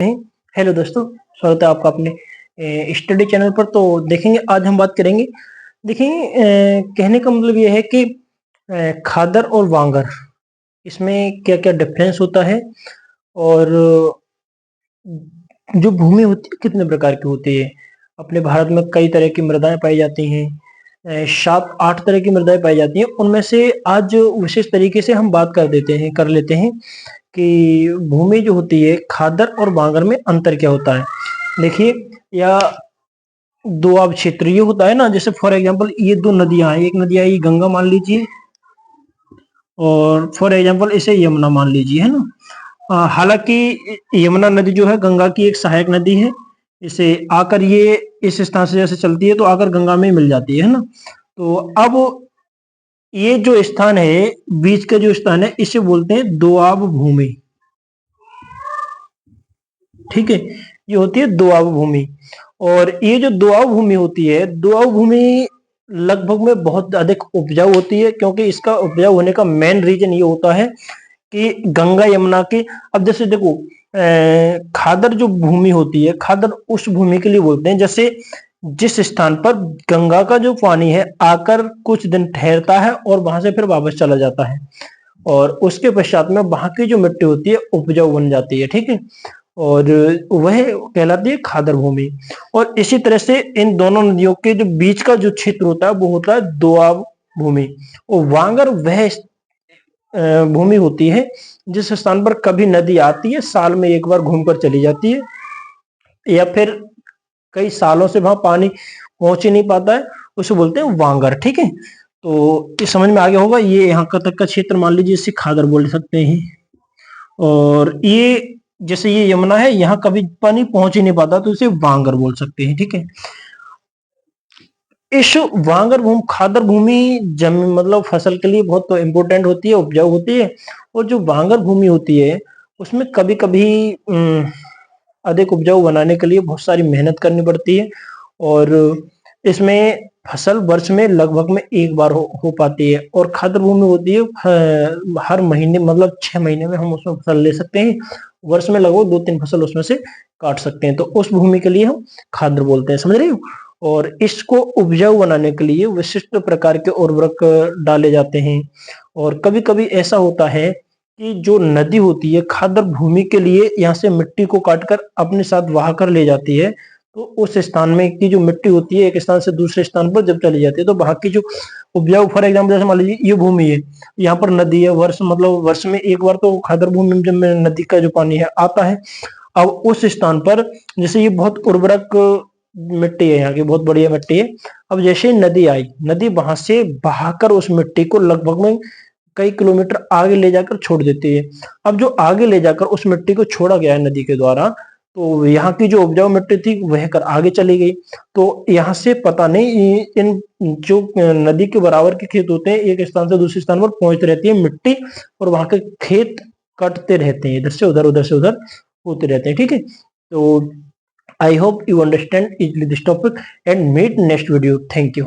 हैं। हेलो दोस्तों, स्वागत है आपका अपने स्टडी चैनल पर। तो देखेंगे आज हम बात करेंगे। देखिए, कहने का मतलब ये है कि खादर और वांगर इसमें क्या क्या डिफरेंस होता है, और जो भूमि होती है कितने प्रकार की होती है। अपने भारत में कई तरह की मृदाएं पाई जाती हैं, 7-8 तरह की मृदाएं पाई जाती हैं। उनमें से आज विशेष तरीके से हम बात कर लेते हैं कि भूमि जो होती है खादर और बांगर में अंतर क्या होता है। देखिए, या दोआब क्षेत्र ये होता है ना, जैसे फॉर एग्जांपल ये दो नदियां हैं, एक नदी आई गंगा मान लीजिए, और फॉर एग्जांपल इसे यमुना मान लीजिए, है ना। हालांकि यमुना नदी जो है गंगा की एक सहायक नदी है। इसे आकर ये इस स्थान से जैसे चलती है तो आकर गंगा में मिल जाती है ना। तो अब ये जो स्थान है, बीच का जो स्थान है, इसे बोलते हैं दोआब भूमि। ठीक है, ये होती है दोआब भूमि। और ये जो दोआब भूमि होती है, दोआब भूमि लगभग में बहुत अधिक उपजाऊ होती है, क्योंकि इसका उपजाऊ होने का मेन रीजन ये होता है कि गंगा यमुना की। अब जैसे देखो, खादर जो भूमि होती है, खादर उस भूमि के लिए बोलते हैं जैसे जिस स्थान पर गंगा का जो पानी है आकर कुछ दिन ठहरता है और वहां से फिर वापस चला जाता है, और उसके पश्चात में वहां की जो मिट्टी होती है उपजाऊ बन जाती है। ठीक है, और वह कहलाती है खादर भूमि। और इसी तरह से इन दोनों नदियों के जो बीच का जो क्षेत्र होता है वो होता है दोआब भूमि। और वांगर वह भूमि होती है जिस स्थान पर कभी नदी आती है, साल में एक बार घूमकर चली जाती है, या फिर कई सालों से वहां पानी पहुंच ही नहीं पाता है, उसे बोलते हैं वांगर। ठीक है, तो ये समझ में आ गया होगा। ये यहाँ का तक का क्षेत्र मान लीजिए, इसे खादर बोल सकते हैं। और ये जैसे ये यमुना है, यहाँ कभी पानी पहुंच ही नहीं पाता तो इसे वांगर बोल सकते हैं। ठीक है, इस वांगर भूमि खादर भूमि जमीन मतलब फसल के लिए बहुत इंपॉर्टेंट होती है, उपजाऊ होती है। और जो वांगर भूमि होती है उसमें कभी कभी अधिक उपजाऊ बनाने के लिए बहुत सारी मेहनत करनी पड़ती है, और इसमें फसल वर्ष में लगभग में एक बार हो पाती है। और खादर भूमि होती है हर महीने मतलब 6 महीने में हम उसमें फसल ले सकते हैं, वर्ष में लगभग 2-3 फसल उसमें से काट सकते हैं। तो उस भूमि के लिए हम खादर बोलते हैं, समझ रहे हो। और इसको उपजाऊ बनाने के लिए विशिष्ट प्रकार के उर्वरक डाले जाते हैं। और कभी कभी ऐसा होता है कि जो नदी होती है खादर भूमि के लिए यहाँ से मिट्टी को काटकर अपने साथ बहा कर ले जाती है। तो उस स्थान में की जो मिट्टी होती है एक स्थान से दूसरे स्थान पर जब चली जाती है तो वहां की जो उपजाऊ, फॉर एग्जाम्पल जैसे मान लीजिए ये भूमि है, यहाँ पर नदी है, वर्ष में एक बार तो खादर भूमि में जब नदी का जो पानी है आता है। अब उस स्थान पर जैसे ये बहुत उर्वरक मिट्टी है, यहाँ की बहुत बढ़िया मिट्टी है। अब जैसे नदी आई, नदी वहां से बहाकर उस मिट्टी को लगभग में कई किलोमीटर आगे ले जाकर छोड़ देती है। अब जो आगे ले जाकर उस मिट्टी को छोड़ा गया है नदी के द्वारा, तो यहाँ की जो उपजाऊ मिट्टी थी वह कर आगे चली गई। तो यहाँ से पता नहीं इन जो नदी के बराबर के खेत होते हैं एक स्थान से दूसरे स्थान पर पहुंचती रहती है मिट्टी, और वहां के खेत कटते रहते हैं, इधर से उधर होते रहते हैं। ठीक है, तो I hope you understand easily this topic and meet next video. Thank you.